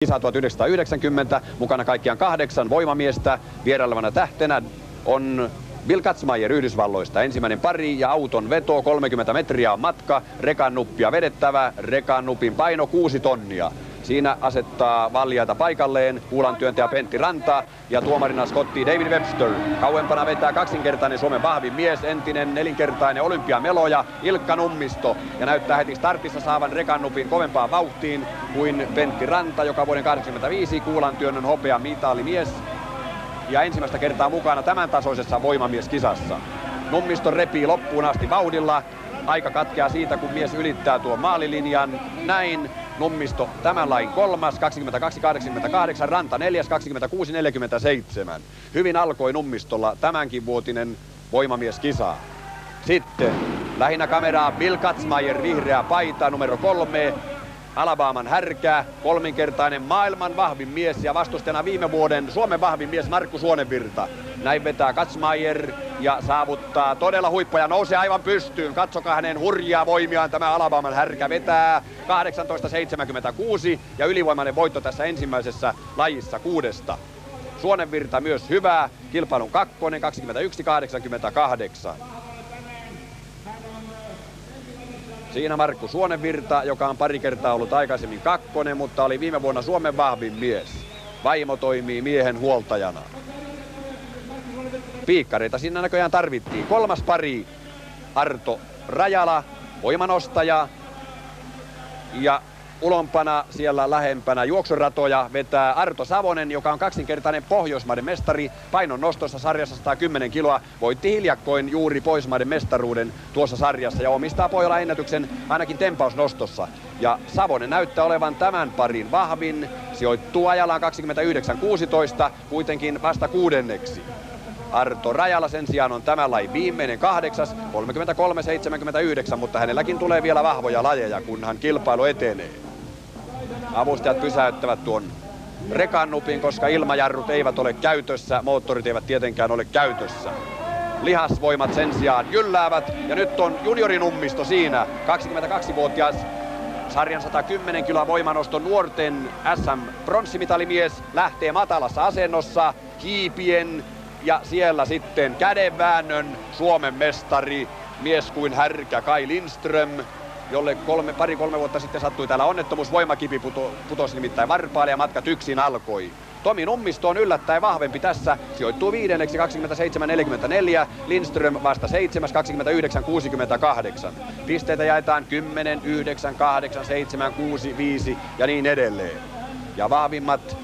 Kisa 1990, mukana kaikkiaan 8 voimamiestä. Vierailevana tähtenä on Bill Katzmaier Yhdysvalloista. Ensimmäinen pari ja auton veto, 30 metriä on matka, rekannuppia vedettävä, rekannupin paino 6 tonnia. Siinä asettaa valjaita paikalleen kuulantyöntäjä Pentti Ranta ja tuomarina Scotti David Webster. Kauempana vetää kaksinkertainen Suomen vahvin mies, entinen nelinkertainen olympiameloja Ilkka Nummisto. Ja näyttää heti startissa saavan rekannupin kovempaan vauhtiin kuin Pentti Ranta, joka vuoden 1985 kuulantyönnön hopea mitalimies. Ja ensimmäistä kertaa mukana tämän tasoisessa voimamieskisassa. Nummisto repii loppuun asti vauhdilla. Aika katkeaa siitä, kun mies ylittää tuon maalilinjan. Näin Nummisto tämän lain 3, 22.88, Ranta 4, 26.47. Hyvin alkoi Nummistolla tämänkin vuotinen voimamieskisa. Sitten lähinnä kameraa Bill Katzmaier, vihreä paita, numero 3. Alabaman härkä, kolminkertainen maailman vahvin mies ja vastustajana viime vuoden Suomen vahvin mies Markku Suonenvirta. Näin vetää Katzmaier ja saavuttaa todella huippuja, nousee aivan pystyyn. Katsokaa hänen hurjaa voimiaan, tämä Alabaman härkä vetää 18.76 ja ylivoimainen voitto tässä ensimmäisessä lajissa 6. Suonenvirta myös hyvä, kilpailun 2, 21.88. Siinä Markku Suonenvirta, joka on pari kertaa ollut aikaisemmin 2, mutta oli viime vuonna Suomen vahvin mies. Vaimo toimii miehen huoltajana. Piikkareita siinä näköjään tarvittiin. 3. pari Arto Rajala, voimanostaja. Ja ulompana siellä lähempänä juoksuratoja vetää Arto Savonen, joka on kaksinkertainen Pohjoismaiden mestari. Painon nostossa sarjassa 110 kiloa. Voitti hiljakkoin juuri Pohjoismaiden mestaruuden tuossa sarjassa ja omistaa Pohjolan ennätyksen ainakin tempausnostossa. Ja Savonen näyttää olevan tämän parin vahvin. Sijoittuu ajallaan 29.16, kuitenkin vasta 6. Arto Rajala sen sijaan on tämän lajin viimeinen 8, 33.79, mutta hänelläkin tulee vielä vahvoja lajeja, kunhan kilpailu etenee. Avustajat pysäyttävät tuon rekannupin, koska ilmajarrut eivät ole käytössä, moottorit eivät tietenkään ole käytössä. Lihasvoimat sen sijaan jylläävät ja nyt on juniorinummisto siinä, 22-vuotias sarjan 110 kiloa voimanoston nuorten SM-pronssimitalimies lähtee matalassa asennossa hiipien. Ja siellä sitten kädenväännön Suomen mestari, mies kuin härkä Kai Lindström, jolle 3 vuotta sitten sattui täällä onnettomuus. Voimakipi putosi nimittäin varpaalle ja matka yksin alkoi. Tomi Nummisto on yllättäen vahvempi tässä, sijoittuu 5. 27.44, Lindström vasta 7. 29.68. Pisteitä jaetaan 10, 9, 8, 7, 6, 5 ja niin edelleen. Ja vahvimmat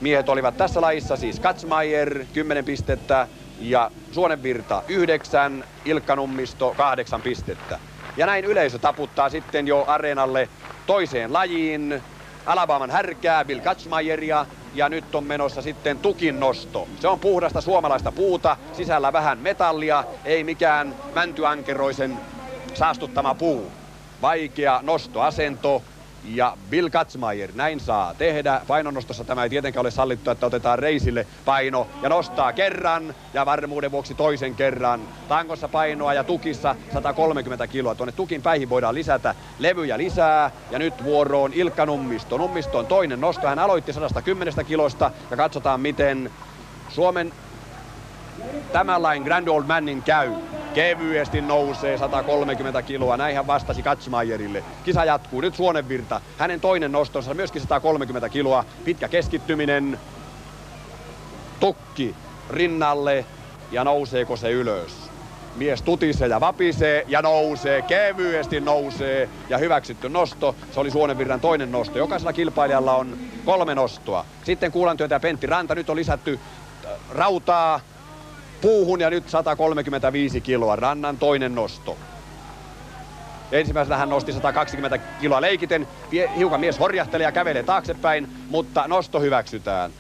miehet olivat tässä lajissa siis Katzmaier 10 pistettä ja Suonenvirta 9, Ilkka Nummisto 8 pistettä. Ja näin yleisö taputtaa sitten jo areenalle toiseen lajiin Alabaman härkää Bill Katzmaieria ja nyt on menossa sitten tukin nosto. Se on puhdasta suomalaista puuta, sisällä vähän metallia, ei mikään mäntyankeroisen saastuttama puu. Vaikea nostoasento. Ja Bill Katzmaier näin saa tehdä. Painonnostossa tämä ei tietenkään ole sallittu, että otetaan reisille paino ja nostaa kerran ja varmuuden vuoksi toisen kerran. Tangossa painoa ja tukissa 130 kiloa. Tuonne tukin päihin voidaan lisätä levyjä lisää ja nyt vuoroon Ilkka Nummisto. Nummisto on toinen nosto. Hän aloitti 110 kilosta ja katsotaan miten Suomen tämän lain Grand Old Manin käy. Kevyesti nousee 130 kiloa, näin hän vastasi Katzmaierille. Kisa jatkuu, nyt Suonenvirta, hänen toinen nostonsa myöskin 130 kiloa, pitkä keskittyminen. Tukki rinnalle ja nouseeko se ylös? Mies tutisee ja vapisee ja nousee, kevyesti nousee ja hyväksytty nosto. Se oli Suonenvirran toinen nosto, jokaisella kilpailijalla on 3 nostoa. Sitten kuulantyöntäjä Pentti Ranta, nyt on lisätty rautaa puuhun ja nyt 135 kiloa, Rannan toinen nosto. Ensimmäisenä hän nosti 120 kiloa leikiten, hiukan mies horjahtelee ja kävelee taaksepäin, mutta nosto hyväksytään.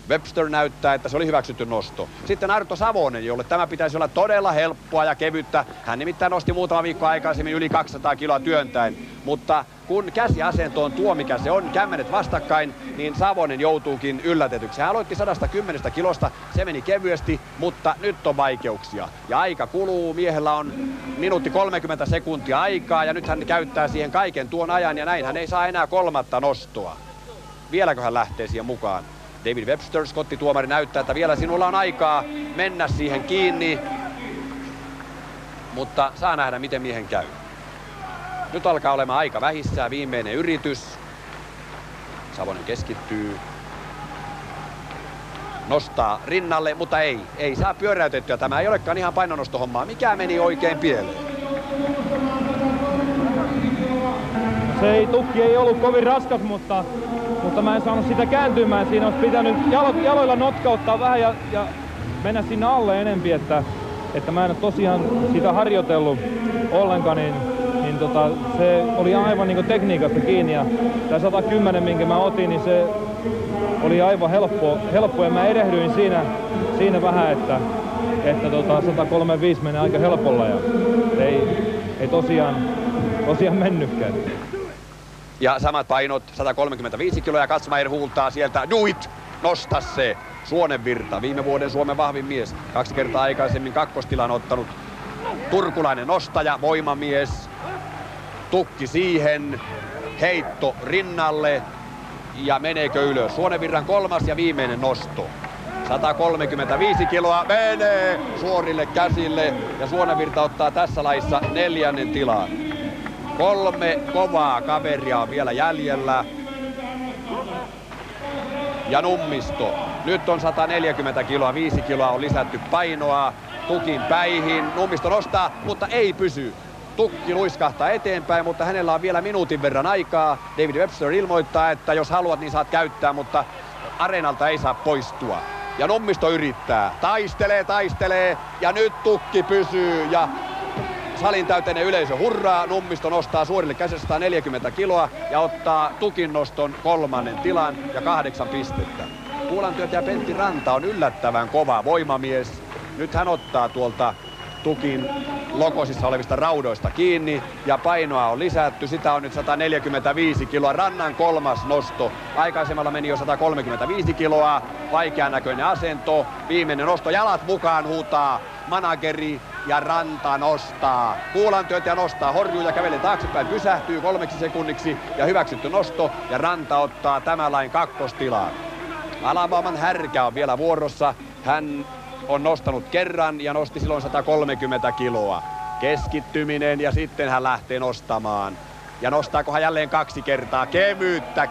Webster näyttää, että se oli hyväksytty nosto. Sitten Arto Savonen, jolle tämä pitäisi olla todella helppoa ja kevyttä. Hän nimittäin nosti muutama viikko aikaisemmin yli 200 kiloa työntäen. Mutta kun käsiasento on tuo, mikä se on, kämmenet vastakkain, niin Savonen joutuukin yllätetyksi. Hän aloitti 110 kilosta, se meni kevyesti, mutta nyt on vaikeuksia. Ja aika kuluu, miehellä on minuutti 30 sekuntia aikaa ja nyt hän käyttää siihen kaiken tuon ajan ja näin hän ei saa enää 3. nostoa. vieläkö hän lähtee siihen mukaan. David Webster, skottituomari, näyttää, että vielä sinulla on aikaa mennä siihen kiinni. Mutta saa nähdä, miten miehen käy. Nyt alkaa olemaan aika vähissään, viimeinen yritys. Savonen keskittyy. Nostaa rinnalle, mutta ei saa pyöräytettyä. Tämä ei olekaan ihan painonnostohommaa. Mikä meni oikein pieleen? Tukki ei ollut kovin raskas, mutta mä en saanut sitä kääntymään. Siinä olisi pitänyt jaloilla notkauttaa vähän ja mennä sinne alle enempi, että mä en ole tosiaan sitä harjoitellut ollenkaan, niin se oli aivan niin kuin tekniikasta kiinni. Ja tämä 110, minkä mä otin, niin se oli aivan helppo ja mä erehdyin siinä vähän, että 135 menee aika helpolla ja ei tosiaan mennytkään. Ja samat painot, 135 kiloa ja Katzmayer huultaa sieltä, do it! Nosta se! Suonenvirta, viime vuoden Suomen vahvin mies. 2 kertaa aikaisemmin kakkostilan ottanut turkulainen nostaja, voimamies. Tukki siihen, heitto rinnalle ja meneekö ylös? Suonenvirran 3. ja viimeinen nosto. 135 kiloa menee suorille käsille ja Suonenvirta ottaa tässä lajissa 4. tilan. 3 kovaa kaveria on vielä jäljellä. Ja Nummisto. Nyt on 140 kiloa, 5 kiloa on lisätty painoa. Tukin päihin. Nummisto nostaa, mutta ei pysy. Tukki luiskahtaa eteenpäin, mutta hänellä on vielä minuutin verran aikaa. David Webster ilmoittaa, että jos haluat, niin saat käyttää, mutta areenalta ei saa poistua. Ja Nummisto yrittää. Taistelee ja nyt tukki pysyy ja salin täyteinen yleisö hurraa. Nummisto nostaa suorille käsille 140 kiloa ja ottaa tukin noston 3. tilan ja 8 pistettä. Puulantyöntäjä Pentti Ranta on yllättävän kova voimamies. Nyt hän ottaa tuolta tukin lokosissa olevista raudoista kiinni ja painoa on lisätty. Sitä on nyt 145 kiloa. Rannan 3. nosto. Aikaisemmalla meni jo 135 kiloa. Vaikean näköinen asento. Viimeinen nosto. Jalat mukaan huutaa manageri ja Ranta nostaa. Puulantyöntäjä nostaa, horjuu ja kävelee taaksepäin. Pysähtyy 3 sekunniksi ja hyväksytty nosto. Ja Ranta ottaa tämän lain kakkostilaan. Alabaman Härkä on vielä vuorossa. Hän on nostanut kerran ja nosti silloin 130 kiloa. Keskittyminen ja sitten hän lähtee nostamaan. Ja nostaako hän jälleen 2 kertaa?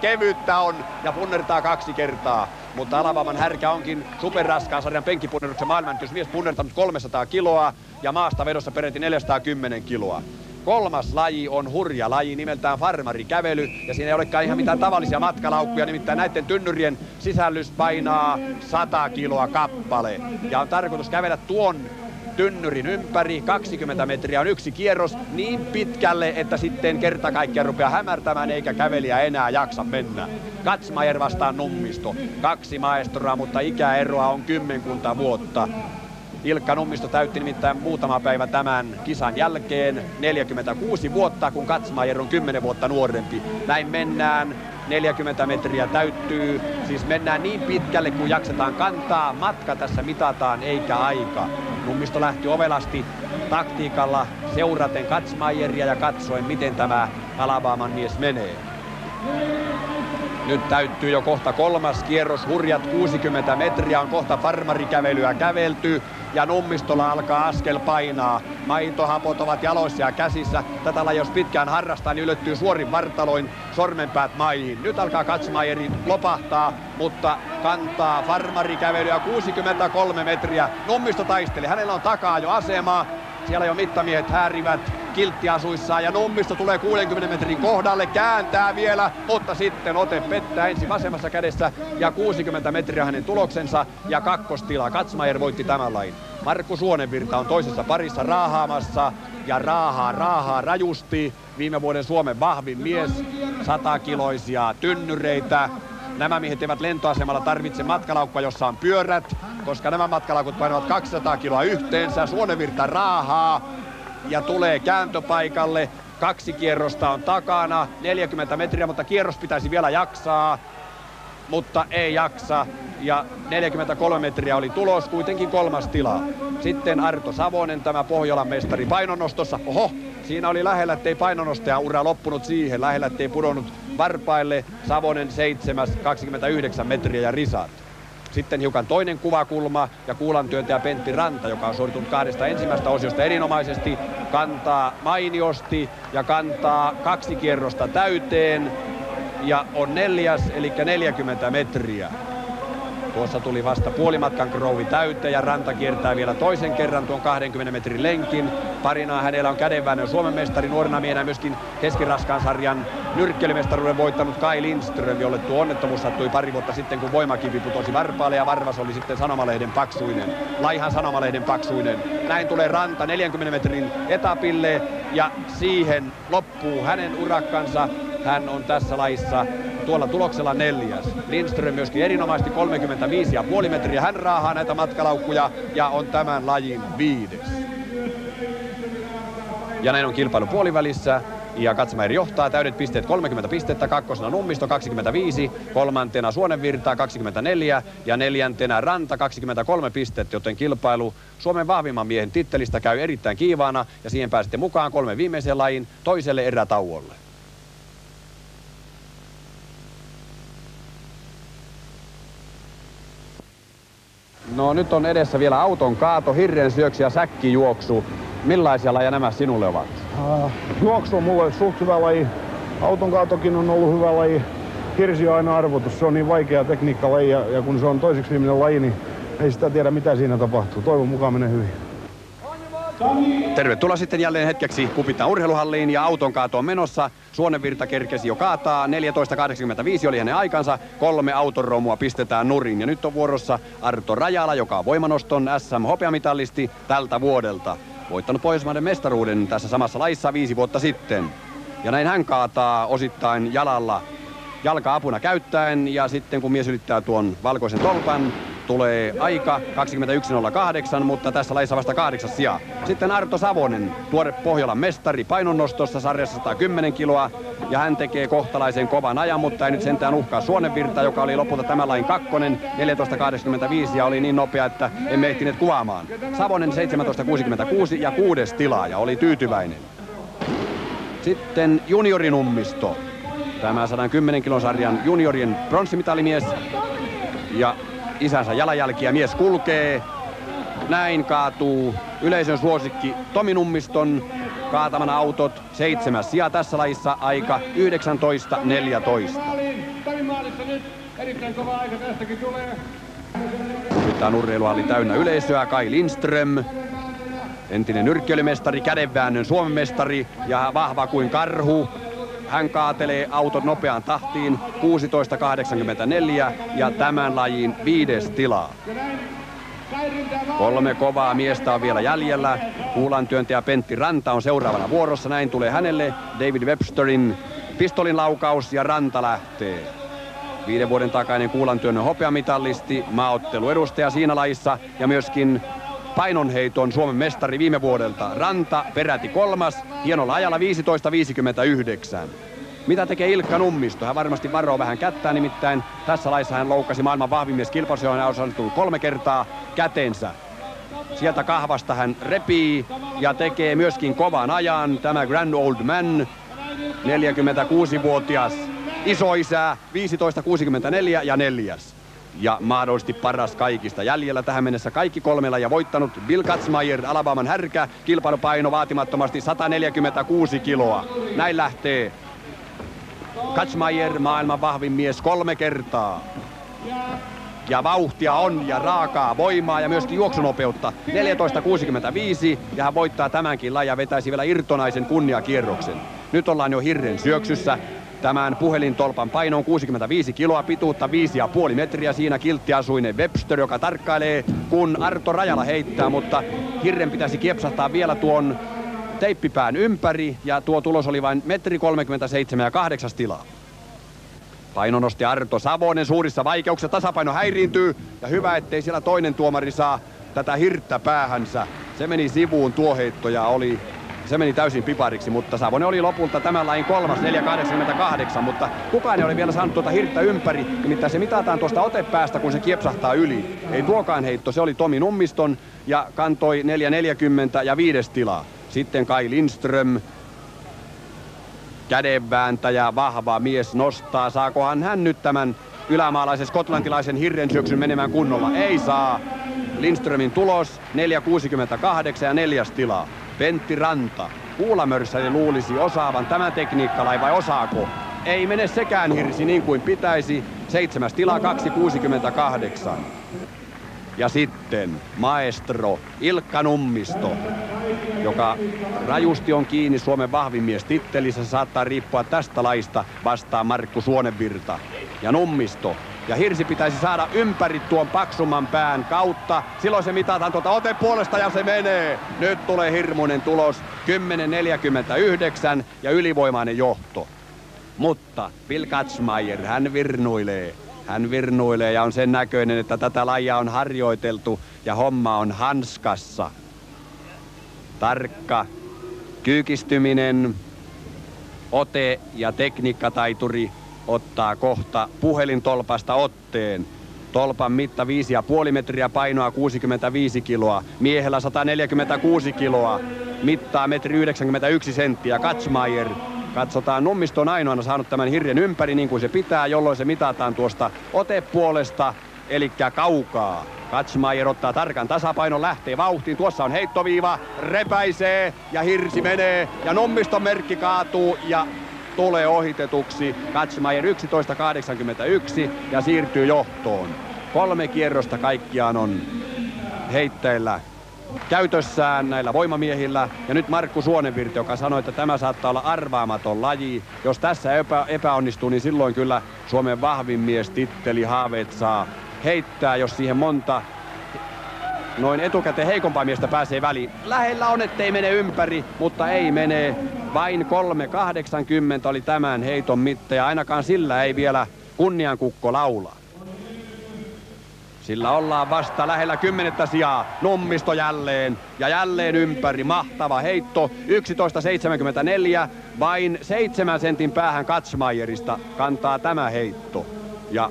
Kevyyttä on ja punnertaa 2 kertaa. Mutta Alabaman Härkä onkin superraskaan sarjan penkkipunneruksen maailmanennätysmies, punnertanut 300 kiloa ja maasta vedossa peräti 410 kiloa. 3. laji on hurja laji nimeltään farmarikävely ja siinä ei olekaan ihan mitään tavallisia matkalaukkuja, nimittäin näiden tynnyrien sisällys painaa 100 kiloa kappale. Ja on tarkoitus kävellä tuon tynnyrin ympäri, 20 metriä on 1 kierros niin pitkälle, että sitten kerta kaikkiaan rupeaa hämärtämään eikä kävelijä enää jaksa mennä. Katzmayer vastaan Nummisto. 2 maestroa, mutta ikäeroa on 10 vuotta. Ilkka Nummisto täytti nimittäin muutama päivä tämän kisan jälkeen 46 vuotta, kun Katzmayer on 10 vuotta nuorempi. Näin mennään, 40 metriä täyttyy, siis mennään niin pitkälle kuin jaksetaan kantaa. Matka tässä mitataan eikä aika. Nummisto lähti ovelasti taktiikalla seuraten Katzmayeria ja katsoen, miten tämä Alabaman mies menee. Nyt täyttyy jo kohta 3. kierros, hurjat 60 metriä on kohta farmarikävelyä kävelty ja Nummistolla alkaa askel painaa. Maitohapot ovat jaloissa ja käsissä. Tätä lajia jos pitkään harrastaa, niin ylöttyy suorin vartaloin sormenpäät maihin. Nyt alkaa Katzmayerin lopahtaa, mutta kantaa farmarikävelyä 63 metriä. Nummisto taistelee, hänellä on takaa jo asemaa. Siellä jo mittamiehet häärivät kilttiasuissaan ja Nummisto tulee 60 metrin kohdalle, kääntää vielä, mutta sitten ote pettää ensin vasemmassa kädessä ja 60 metriä hänen tuloksensa ja kakkostila. Katzmayer voitti tämän lajin. Markku Suonenvirta on toisessa parissa raahaamassa ja raahaa rajusti. Viime vuoden Suomen vahvin mies, 100-kiloisia tynnyreitä. Nämä miehet eivät lentoasemalla tarvitse matkalaukkoa, jossa on pyörät, koska nämä matkalaukut painavat 200 kiloa yhteensä. Suonenvirta raahaa ja tulee kääntöpaikalle. 2 kierrosta on takana, 40 metriä, mutta kierros pitäisi vielä jaksaa, mutta ei jaksa. Ja 43 metriä oli tulos, kuitenkin 3. tila. Sitten Arto Savonen, tämä Pohjolan mestari painonnostossa. Oho, siinä oli lähellä, ettei painonostajan ura loppunut siihen. Lähellä, ettei pudonnut varpaille. Savonen 7, 29 metriä ja risat. Sitten hiukan toinen kuvakulma ja kuulantyöntäjä Pentti Ranta, joka on suoritunut 2 ensimmäistä osiosta erinomaisesti, kantaa mainiosti ja kantaa 2 kierrosta täyteen ja on 4. eli 40 metriä. Tuossa tuli vasta puolimatkan krouvi täyteen ja Ranta kiertää vielä toisen kerran tuon 20 metrin lenkin. Parinaan hänellä on kädenväännön Suomen mestari, nuorena miehenä myöskin keskiraskaan sarjan nyrkkeilymestaruuden voittanut Kai Lindström, jolle tuo onnettomuus sattui pari vuotta sitten, kun voimakivi putosi varpaalle ja varvas oli sitten sanomalehden paksuinen. Laihan sanomalehden paksuinen. Näin tulee Ranta 40 metrin etapille ja siihen loppuu hänen urakkansa. Hän on tässä lajissa tuolla tuloksella 4. Lindström myöskin erinomaisesti 35,5 metriä. Hän raahaa näitä matkalaukkuja ja on tämän lajin 5. Ja näin on kilpailu puolivälissä. Ja Katsmajer johtaa täydet pisteet 30 pistettä, 2. Nummisto 25, 3. Suonenvirta 24 ja 4. Ranta 23 pistettä, joten kilpailu Suomen vahvimman miehen tittelistä käy erittäin kiivaana ja siihen pääsette mukaan 3 viimeisen lajin toiselle erätauolle. No nyt on edessä vielä auton kaato, hirren syöksy ja säkkijuoksu. Millaisia lajeja nämä sinulle ovat? Juoksu on mulle suht hyvä laji. Auton kaatokin on ollut hyvä laji. Hirsi on aina arvotus. Se on niin vaikea tekniikkalaji ja kun se on toiseksi viimeinen laji, niin ei sitä tiedä mitä siinä tapahtuu. Toivon mukaan menee hyvin. Tervetuloa sitten jälleen hetkeksi Kupitaan urheiluhalliin ja auton kaato on menossa. Suonenvirta kerkesi jo kaataa, 14.85 oli hänen aikansa, 3 autoromua pistetään nurin. Ja nyt on vuorossa Arto Rajala, joka on voimanoston SM-hopeamitalisti tältä vuodelta. Voittanut Pohjoismaiden mestaruuden tässä samassa lajissa 5 vuotta sitten. Ja näin hän kaataa osittain jalalla jalka-apuna käyttäen ja sitten kun mies ylittää tuon valkoisen tolpan, tulee aika 21.08, mutta tässä lajissa vasta 8. sija. Sitten Arto Savonen, tuore Pohjolan mestari painonnostossa sarjassa 110 kiloa. Ja hän tekee kohtalaisen kovan ajan, mutta ei nyt sentään uhkaa Suonenvirta, joka oli lopulta tämän lajin 2, 14.85 ja oli niin nopea, että emme ehtineet kuvaamaan. Savonen 17.66 ja 6. tilaaja, oli tyytyväinen. Sitten juniorinummisto. Tämä 110 kilon sarjan juniorien pronssimitalimies. Ja isänsä jalanjälkiä mies kulkee. Näin kaatuu yleisön suosikki Tomi Nummiston kaatamana autot 7. sija tässä lajissa, aika 19.14. Nyt on urheiluhalli täynnä yleisöä. Kai Lindström, entinen nyrkkeilymestari, kädenväännön Suomen mestari ja vahva kuin karhu. Hän kaatelee autot nopeaan tahtiin 16.84 ja tämän lajin 5. tilaa. 3 kovaa miestä on vielä jäljellä. Kuulantyöntäjä Pentti Ranta on seuraavana vuorossa. Näin tulee hänelle David Websterin pistolin laukaus ja Ranta lähtee. 5 vuoden takainen kuulantyönnön hopeamitallisti, maaotteluedustaja siinä lajissa ja myöskin painonheiton Suomen mestari viime vuodelta. Ranta peräti 3. hienolla ajalla 15.59. Mitä tekee Ilkka Nummisto? Hän varmasti varoo vähän kättään, nimittäin tässä laissa hän loukkasi maailman vahvimmies kilpailussa, johon hän osallistui 3 kertaa kätensä. Sieltä kahvasta hän repii ja tekee myöskin kovan ajan. Tämä Grand Old Man, 46-vuotias isoisä, 15.64 ja 4. Ja mahdollisesti paras kaikista jäljellä tähän mennessä kaikki 3 lajia voittanut Bill Katzmajer, Alabaman härkä, kilpailupaino vaatimattomasti 146 kiloa. Näin lähtee Katzmajer, maailman vahvin mies 3 kertaa. Ja vauhtia on ja raakaa voimaa ja myöskin juoksunopeutta 14.65 ja hän voittaa tämänkin lajin ja vetäisi vielä irtonaisen kunniakierroksen. Nyt ollaan jo hirren syöksyssä. Tämän puhelintolpan paino on 65 kiloa, pituutta 5,5 metriä. Siinä kilttiasuinen Webster, joka tarkkailee, kun Arto Rajala heittää, mutta hirren pitäisi kiepsahtaa vielä tuon teippipään ympäri ja tuo tulos oli vain 1,37 ja 8 tilaa. Paino nosti Arto Savonen suurissa vaikeuksissa, tasapaino häiriintyy ja hyvä, ettei siellä toinen tuomari saa tätä hirttä päähänsä. Se meni sivuun tuo heitto ja se meni täysin pipariksi, mutta Savonen oli lopulta tämän lajin 3, 4.88, mutta kukaan ei ole vielä saanut tuota hirttä ympäri, nimittäin se mitataan tuosta otepäästä, kun se kiepsahtaa yli. Ei tuokaan heitto, se oli Tomi Nummiston ja kantoi 4.40 ja 5. tilaa. Sitten Kai Lindström kädenvääntäjä, vahva mies nostaa. Saakohan hän nyt tämän ylämaalaisen skotlantilaisen hirrensyöksyn menemään kunnolla? Ei saa. Lindströmin tulos 4.68 ja 4. tila. Pentti Ranta. Kuulamörssäri luulisi osaavan tämän tekniikkalain vai osaako? Ei mene sekään hirsi niin kuin pitäisi. 7. tila 2.68. Ja sitten maestro Ilkka Nummisto, joka rajusti on kiinni Suomen vahvin mies tittelissä. Saattaa riippua tästä laista vastaan Markku Suonenvirta. Ja Nummisto. Ja hirsi pitäisi saada ympäri tuon paksumman pään kautta. Silloin se mitataan tuota otepuolesta ja se menee. Nyt tulee hirmuinen tulos. 10.49 ja ylivoimainen johto. Mutta Bill Katzmaier, hän virnuilee ja on sen näköinen, että tätä lajia on harjoiteltu ja homma on hanskassa. Tarkka kyykistyminen, ote ja tekniikkataituri ottaa kohta puhelintolpasta otteen. Tolpan mitta 5,5 metriä, painoa 65 kiloa. Miehellä 146 kiloa. Mittaa 1,91 senttiä. Katzmaier. Katsotaan, Nummisto on ainoana saanut tämän hirren ympäri niin kuin se pitää, jolloin se mitataan tuosta otepuolesta, eli kaukaa. Katzmaier ottaa tarkan tasapainon, lähtee vauhtiin. Tuossa on heittoviiva, repäisee ja hirsi menee ja Nummiston merkki kaatuu ja tulee ohitetuksi. Katzmaier 11.81 ja siirtyy johtoon. 3 kierrosta kaikkiaan on heitteillä käytössään näillä voimamiehillä. Ja nyt Markku Suonenvirta, joka sanoi, että tämä saattaa olla arvaamaton laji. Jos tässä epäonnistuu, niin silloin kyllä Suomen vahvin mies titteli haaveet saa heittää, jos siihen monta noin etukäteen heikompaa miestä pääsee väliin. Lähellä on, ettei mene ympäri, mutta ei mene. Vain 3.80 oli tämän heiton mitta ja ainakaan sillä ei vielä kunniankukko laula. Sillä ollaan vasta lähellä 10. sijaa. Nummisto jälleen ja jälleen ympäri. Mahtava heitto. 11.74. Vain 7 sentin päähän Katzmaierista kantaa tämä heitto. Ja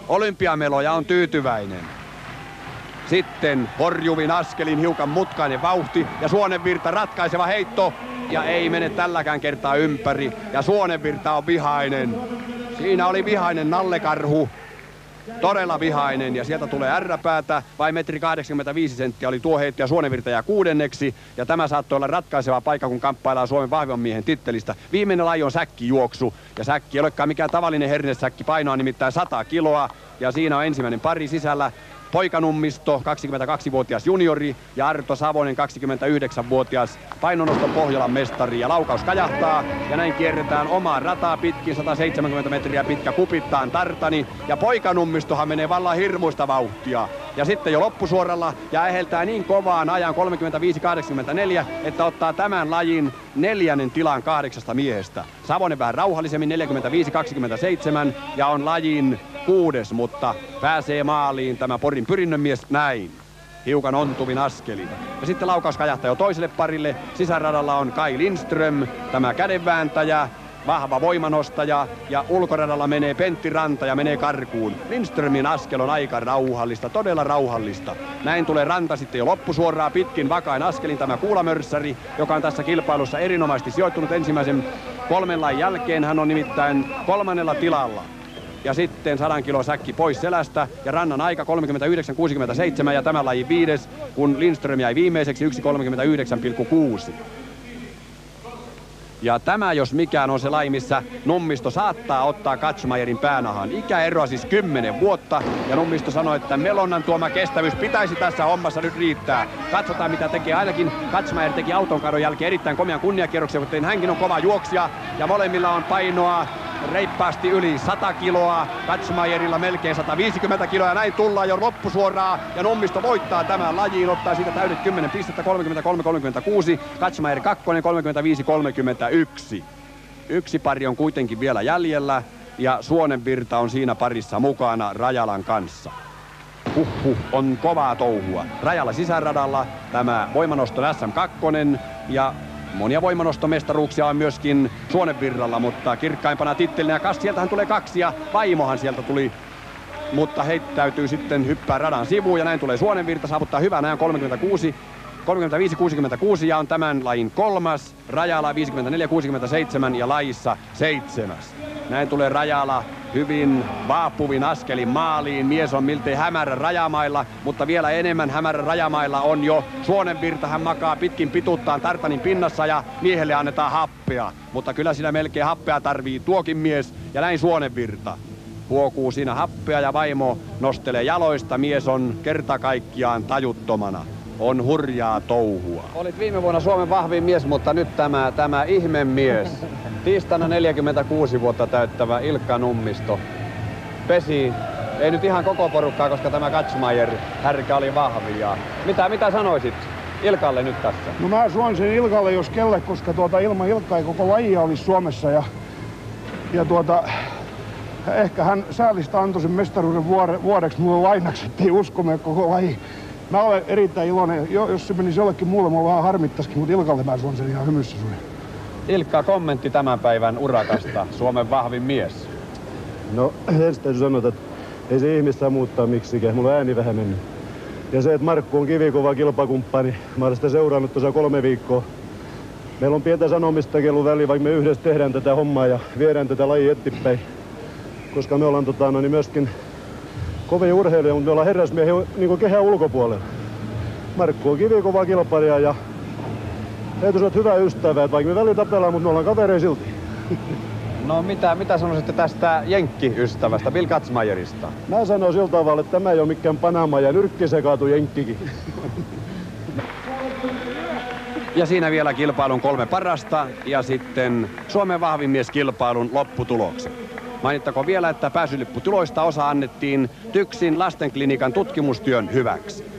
olympiameloja on tyytyväinen. Sitten horjuvin askelin hiukan mutkainen vauhti ja Suonenvirta ratkaiseva heitto. Ja ei mene tälläkään kertaa ympäri. Ja Suonenvirta on vihainen. Siinä oli vihainen nallekarhu. Todella vihainen ja sieltä tulee ärräpäätä. Vain 1,85 senttiä oli tuo heitto ja Suonenvirta jää 6. Ja tämä saattoi olla ratkaiseva paikka, kun kamppaillaan Suomen vahvimman miehen tittelistä. Viimeinen laji on säkkijuoksu. Ja säkki ei olekaan mikään tavallinen hernesäkki. Painoa nimittäin 100 kiloa. Ja siinä on ensimmäinen pari sisällä. Poikanummisto, 22-vuotias juniori ja Arto Savonen, 29-vuotias painonnoston Pohjolan mestari. Ja laukaus kajahtaa ja näin kierretään omaa rataa pitkin, 170 metriä pitkä Kupittaan tartani. Ja Poikanummistohan menee vallan hirmuista vauhtia. Ja sitten jo loppusuoralla ja äheltää niin kovaan ajan 35.84, että ottaa tämän lajin 4. tilan 8 miehestä. Savonen vähän rauhallisemmin 45.27 ja on lajin 6, mutta pääsee maaliin tämä Porin pyrinnön mies näin. Hiukan ontuvin askelin. Ja sitten laukaus kajahtaa jo toiselle parille. Sisäradalla on Kai Lindström, tämä kädenvääntäjä, vahva voimanostaja. Ja ulkoradalla menee Pentti Ranta ja menee karkuun. Lindströmin askel on aika rauhallista, todella rauhallista. Näin tulee Ranta sitten jo loppusuoraa pitkin vakain askelin tämä Kuulamörssäri, joka on tässä kilpailussa erinomaisesti sijoittunut ensimmäisen 3 lajin jälkeen. Hän on nimittäin 3. tilalla. Ja sitten 100 kilon säkki pois selästä ja Rannan aika 39.67 ja tämä laji 5, kun Lindström jäi viimeiseksi 1.39,6. Ja tämä jos mikään on se laji, missä Nummisto saattaa ottaa Katzmaierin päänahan. Ikäeroa siis 10 vuotta ja Nummisto sanoi, että Melonnan tuoma kestävyys pitäisi tässä hommassa nyt riittää. Katsotaan mitä tekee. Ainakin Katzmaier teki autonkadon jälkeen erittäin komian kunniakierroksen, mutta hänkin on kova juoksija ja molemmilla on painoa reippaasti yli 100 kiloa, Katzmaierilla melkein 150 kiloa ja näin tullaan jo loppusuoraa ja Nummisto voittaa tämän lajiin, ottaa siitä täydet 10 pistettä 33-36, Katzmaier 2, 35-31. Yksi pari on kuitenkin vielä jäljellä ja Suonenvirta on siinä parissa mukana Rajalan kanssa. On kovaa touhua. Rajala sisäradalla tämä voimanoston SM2 ja monia voimanostomestaruuksia on myöskin Suonenvirralla, mutta kirkkaimpana tittelinä sieltähän tulee 2 ja vaimohan sieltä tuli. Mutta heittäytyy sitten hyppää radan sivuun ja näin tulee Suonenvirta, saavuttaa hyvän ajan 35-66 ja on tämän lajin 3. Rajala 54-67 ja lajissa 7. Näin tulee Rajala hyvin vaapuvin askelin maaliin. Mies on miltei hämärän rajamailla, mutta vielä enemmän hämärän rajamailla on jo Suonenvirta. Hän makaa pitkin pituuttaan tartanin pinnassa ja miehelle annetaan happea. Mutta kyllä siinä melkein happea tarvii tuokin mies ja näin Suonenvirta huokuu siinä happea ja vaimo nostelee jaloista. Mies on kerta kaikkiaan tajuttomana. On hurjaa touhua. Olit viime vuonna Suomen vahvin mies, mutta nyt tämä ihmemies. Tiistaina 46 vuotta täyttävä Ilkka Nummisto pesi, ei nyt ihan koko porukkaa, koska tämä Kaczmaier härkä oli vahvia. Mitä sanoisit Ilkalle nyt tässä? No mä suon Ilkalle jos kelle, koska ilman Ilkkaa ei koko lajia olisi Suomessa ja ehkä hän säälistä antoi sen mestaruuden vuodeksi mulle lainaksi, ettei usko me koko laji. Mä olen erittäin iloinen, jos se menisi jollekin muulle, mä vähän harmittaskin, mutta Ilkalle mä suon sen ihan hymyssä sulle. Ilkka, kommentti tämän päivän urakasta, Suomen vahvin mies. No ensin täytyy sanoa, että ei se ihmistä muuttaa miksikään, mulla on ääni vähän mennyt. Ja se, että Markku on kivikova kilpakumppani, mä olen sitä seurannut tuossa 3 viikkoa. Meillä on pientä sanomistakin ollut väliin, vaikka me yhdessä tehdään tätä hommaa ja viedään tätä lajia eteenpäin. Koska me ollaan myöskin kovia urheilijoita, mutta me ollaan herrasmiehiä niin kehän ulkopuolella. Markku on kivikova kilpailija ja täytyy sanoa, hyvä ystävä, että vaikka me välillä tapellaan, mutta me ollaan kavereja silti. No mitä sanoisitte tästä jenkkiystävästä, Bill Kaczmaierista? Mä sanon sillä tavalla, että tämä ei ole mikään Panama ja nyrkki sekaatu jenkkikin. Ja siinä vielä kilpailun 3 parasta ja sitten Suomen vahvin mies kilpailun lopputulokset. Mainittakoon vielä, että pääsylipputuloista osa annettiin TYKSin lastenklinikan tutkimustyön hyväksi.